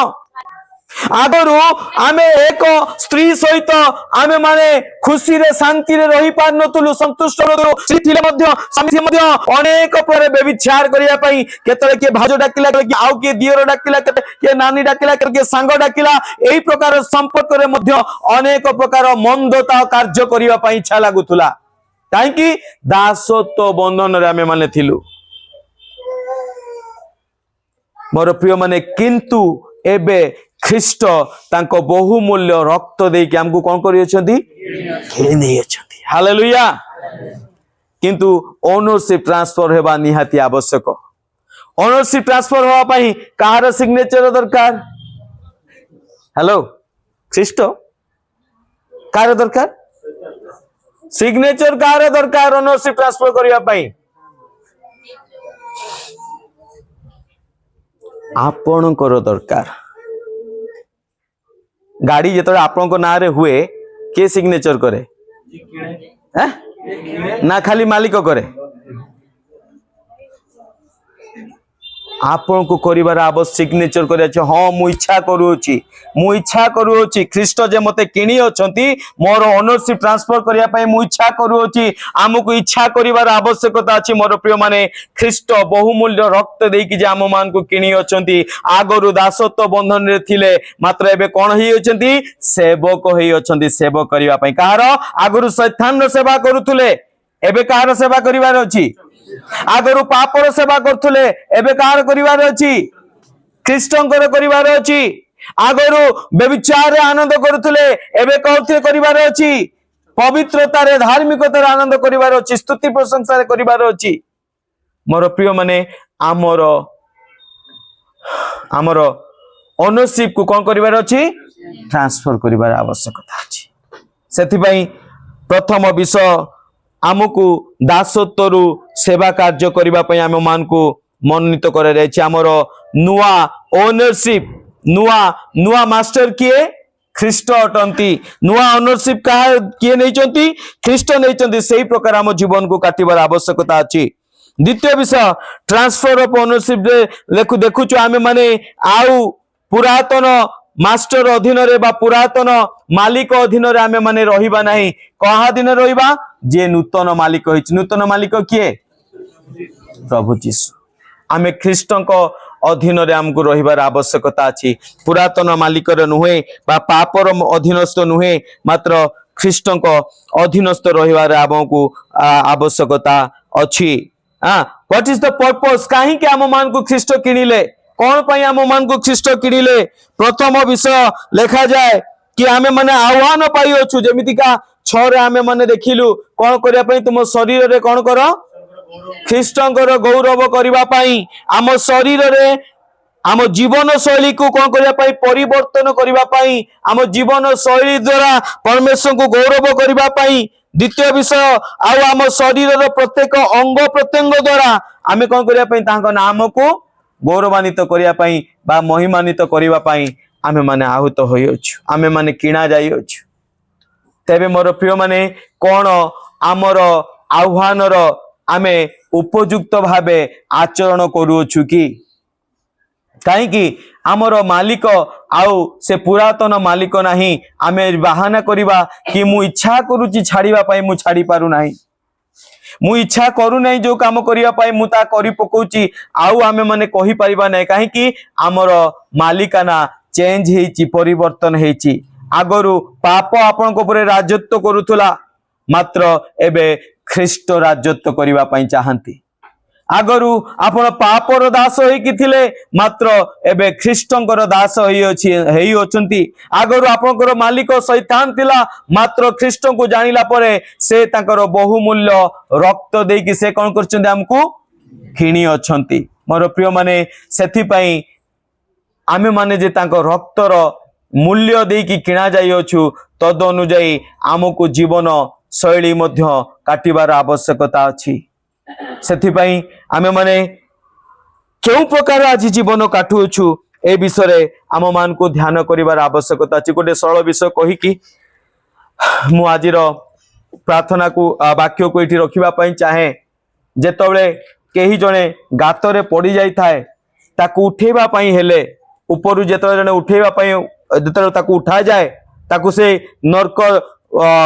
आगरो आमे एक स्त्री सहित आमे माने खुशी रे शांति रे रही पार नतुलु संतुष्ट नतुलु सिथिले मध्य स्वामी मध्य अनेक प्रकार व्यभिचार करिया पई केतले के भाजो डाकिला के आउ के दियर डाकिला के नानी डाकिला के संग डाकिला एही प्रकार संपर्क रे मध्य अनेक प्रकार मंदता कार्य करिया पई इच्छा लागुतुला काहे कि दासत्व बंधन रे आमे माने थिलु मोर प्रिय माने किंतु एबे ख्रीष्ट तांको बहुमूल्य रक्त दे कि हमको कोन करि अछंती घेनी अछंती हालेलुया किंतु ओनरशिप ट्रांसफर हेबा निहाती आवश्यक ओनरशिप ट्रांसफर होवा पई कार सिग्नेचर दरकार हेलो ख्रीष्ट कार दरकार सिग्नेचर कार दरकार ओनरशिप ट्रांसफर करिया पई आपणकर दरकार गाड़ी जेतरे आपन को नारे हुए के सिग्नेचर करे ना खाली मालिक करे आपन को करिवार आवश्यक सिग्नेचर करे छ हां मु इच्छा करूची ख्रीष्ट जे मते किनी अछंती मोर ओनरशिप ट्रांसफर करिया पई मु इच्छा करूची हमकु इच्छा करिवार आवश्यकता अछि मोर प्रिय माने ख्रीष्ट बहुमूल्य रक्त देई कि जे हम मान को किनी अछंती आगरु दासत्व बंधन रे थिले मात्र एबे कोन ही अछंती सेवक ही अछंती सेवक करिया पई कार आगरु शैतान रो सेवा करूथुले एबे कार सेवा करिवार अछि आगरु पापर सेवा करथुले एबे कार करिवार अछि ख्रीष्टंकर करिवार अछि आगरु व्यभिचार आनंद करूथुले एबे कहथे करिवार अछि पवित्रता रे धार्मिकता रे आनंद करिवार अछि स्तुति प्रशंसा रे करिवार अछि मोर प्रिय माने आमर ओनरशिप को कोन करिवार अछि ट्रांसफर करिवार आवश्यकता अछि सेथि पई प्रथम विषय आमको दासत्वरु सेवा कार्य करिबा पई आम मान को मनोनीत करा जायछि हमर नुआ ओनरशिप नुआ मास्टर किए ख्रीष्ट अटंती नुआ ओनरशिप का किए नै चंती ख्रीष्ट नै चंती सेही प्रकार हम जीवन को काटिबार आवश्यकता अछि द्वितीय विषय ट्रांसफर ऑफ ओनरशिप रे देखु आमे माने आउ पुरातन मास्टर अधीन रे बा पुरातन मालिक अधीन रे आमे माने रहिबा नाही कहा दिन रहिबा जे नूतन मालिक होइछ नूतन मालिक किए प्रभु यीशु आमे ख्रीष्टंको अधीन रे हमको रहिबार आवश्यकता अछि पुरातन मालिक रे नुहे बा पापर अधीनस्थ नुहे मात्र ख्रीष्टंको अधीनस्थ रहिबार हमको आवश्यकता अछि व्हाट इज द पर्पस कहीं के आम मान को ख्रीष्ट किनिले कौन पई आम मान को ख्रीष्ट किनिले प्रथम विषय लिखा जाए कि आमे माने आह्वान पाई अछु जेमिति का 6 रे आमे माने देखिलु कौन करिया पई तुम शरीर रे कौन करो ख्रीष्टंकर गौरव करिवा पई आम शरीर रे आम जीवन शैली को कौन करिया पई परिवर्तन करिवा पई आम जीवन शैली द्वारा परमेश्वर को गौरव करिवा पई द्वितीय विषय आम शरीर प्रत्येक अंग प्रत्यंग द्वारा आमे कौन करिया पई तांको नाम को गौरवान्वित करिया पई बा महिमान्वित करिवा पई आमे माने आहूत होई अछु आमे माने किणा जाई अछु तेबे मोर प्रिय माने कौन आमर आह्वानर आमे उपयुक्त भावे आचरण करूछु कि कहीं कि आमर मालिक आउ से पुरातन मालिक नाही आमे बाहाना करिबा कि मु इच्छा करूची छाड़ीबा पई मु छाड़ी पारु नाही मु इच्छा करू नाही जो काम करिया पई मु ता करि पकोची आउ आमे माने कहि परिबा नाही कहीं कि आमर मालिकाना चेंज हेची परिवर्तन हेची आगरु पाप आपन को परे राजत्व करूथुला मात्र एबे ख्रीष्ट राजत्व करिबा पई चाहंती आगरु आपण पापर दास होई थिले मात्र एबे ख्रीष्टंकर दास हेई अछंती आगरु आपनकर मालिक शैतान थिला मात्र ख्रीष्ट को जानिला परे से तांकर बहुमूल्य रक्त देकी से कोन करचंदी हमकु खिणी अछंती मोर प्रिय माने सेथि पई आमे माने जे तांकर रक्तर मूल्य देकी किणा जाई अछु तद अनुଯାयी आमको जीवन शैली मध्य काटिबार आवश्यकता अछि सेथि पई आमे माने केउ प्रकार आज जीवन काटुछु ए विषय आम मान को ध्यान करिबार आवश्यकता अछि गोटे सरल विषय कहि कि मु आजिर प्रार्थना को वाक्य को इठी रखिबा पई चाहे जेतबेले केही जणे गातरे पड़ी जाई थाए ताकू उठेबा पई हेले ऊपर जेतबेले जणे उठेबा पई जेतबेले ताकू उठा जाए ताकू से नरक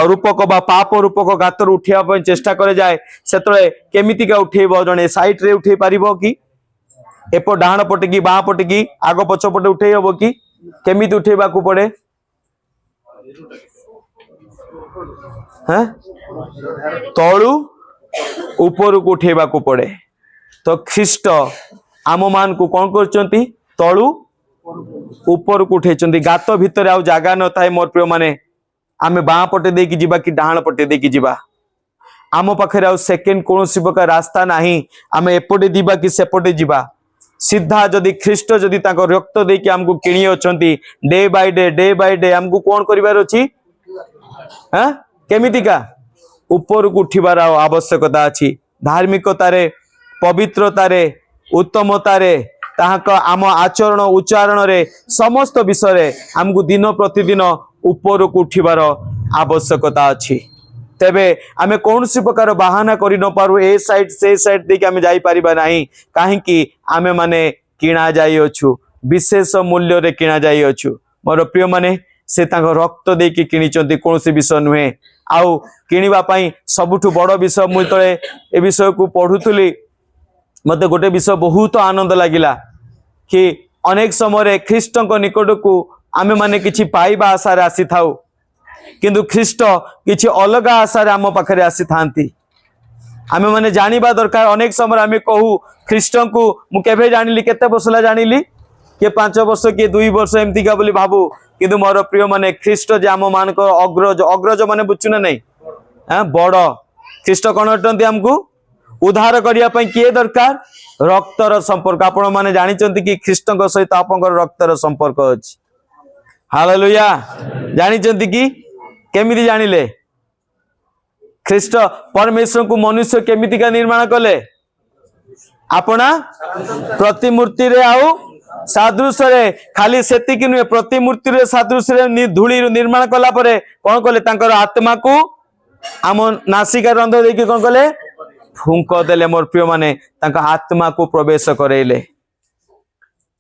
रूपक बा पाप रूपक गातर उठिया पई चेष्टा करे जाए सेतले केमितिका उठेबो जणे साइड रे उठे पारिबो कि एपो डाहण पटे की बाह पटे की आगो पछ पटे उठे हबो कि केमिति उठेबा को पड़े हैं तळु ऊपर को उठेबा को पड़े तो ख्रीष्ट आम मान को कोन करचंती तळु ऊपर को उठेचंती गात भितर आ जागा न थाए मोर प्रिय माने आमे बाह पटे देकी जिबा कि डाहण पटे देकी जिबा आम पाखरे आ सेकेंड कोनोसी प्रकार रास्ता नाही आमे एपटे दिबा कि सेपटे जिबा सीधा जदि ख्रीष्ट जदि ताको रक्त देकी हमको किणी अछंती डे बाय डे हमको कोन करिवार अछि हैं केमितिका ऊपर को उठिबार आवश्यकता अछि धार्मिकता रे पवित्रता रे उत्तमता रे ताहाक आम आचरण उच्चारण रे समस्त विषय रे हमको दिन प्रतिदिन ऊपर को उठिबार आवश्यकता अछि तेबे आमे कौनसी प्रकार बाहाना करि न पारु ए साइड से साइड देके आमे जाई परिबा नाही काहे कि आमे माने किणा जाई अछु विशेष मूल्य रे किणा जाई अछु मोर प्रिय माने से तांको रक्त देकी किणीचंती कौनसी विषय नुहे आउ किणीबा पई सबुठु बड़ विषय मु तळे ए विषय को पढुथुली मते गोटे विषय बहुत आनंद लागिला कि अनेक समय ख्रीष्टक निकट को आमे माने किछि पाइबा आशा रे आसी थाउ किंतु ख्रीष्ट किछि अलग आशा रे आम पाखरे आसी थांती आमे माने जानिबा दरकार अनेक समय आमे कहू ख्रीष्ट को मु केबे जानिली केते वर्षला जानिली के 5 वर्ष के 2 वर्ष एमती का बोली भाबू किंतु मोर प्रिय माने ख्रीष्ट जे आम मान को अग्रज माने बुझु ना नहीं हां बड़ ख्रीष्ट कोन हटंती हमकु उद्धार करिया पई के दरकार रक्तर संपर्क आपण माने जानि चंती कि ख्रीष्टक सहित आपनकर रक्तर संपर्क अछि हालेलुया जानि चंती कि केमिति जानिले ख्रीष्ट परमेश्वर को मनुष्य केमिति का निर्माण कले आपना प्रतिमूर्ति रे आउ सादृश्य रे खाली सेति कि नुहे प्रतिमूर्ति रे सादृश्य रे धूली निर्माण कला परे कोन कले तांकर आत्मा को आम नासिका रंध देकी कोन कले फुंक देले मोर प्रिय माने तांका आत्मा को प्रवेश करेले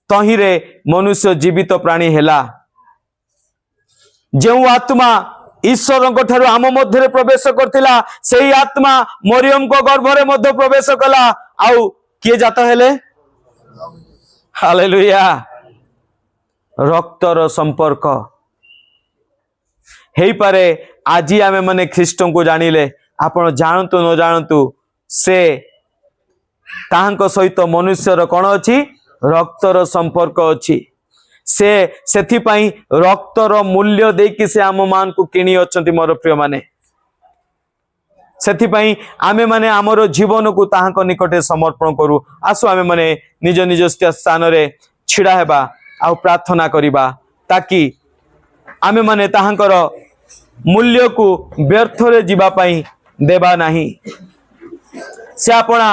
तही रे मनुष्य जीवित प्राणी हेला जो आत्मा ईश्वर ठारू आम मध्य प्रवेश करथिला सेही आत्मा मरियम को गर्भ रे मध्य प्रवेश कला आउ किए जात हेले हालेलुया रक्तर संपर्क हेई पारे आजी आमे माने ख्रीष्ट को जानिले आपण जानतु न जानतु से ताहांको सहित मनुष्यर कौन अच्छी रक्तर संपर्क अच्छी से सेथि पई रक्तर मूल्य देकी से आम मान को किणी अछंती मोर प्रिय माने सेथि पई आमे माने हमर जीवन को ताहांको निकटे समर्पण करू आसु आमे माने निज निज स्थान रे छिड़ा हेबा आ प्रार्थना करिबा ताकि आमे माने ताहांकर मूल्य को व्यर्थ रे जीवा पई देबा नहीं से आपना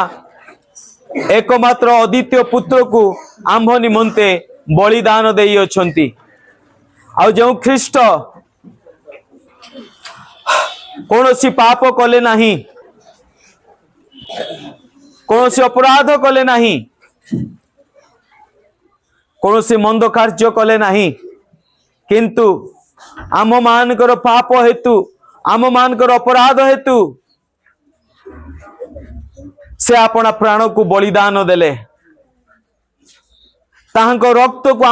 एकमात्र अद्वितीय पुत्र को आंभ निमंते बलिदान देई अछंती आ जो ख्रीष्ट कौनसी पाप कले नहीं कौनसी अपराध कले नहीं कौनसी मंद कार्य कले नहीं किंतु आम मानकर पाप हेतु आम मानकर अपराध हेतु से अपना प्राण को बलिदान देले ताहांको रक्त को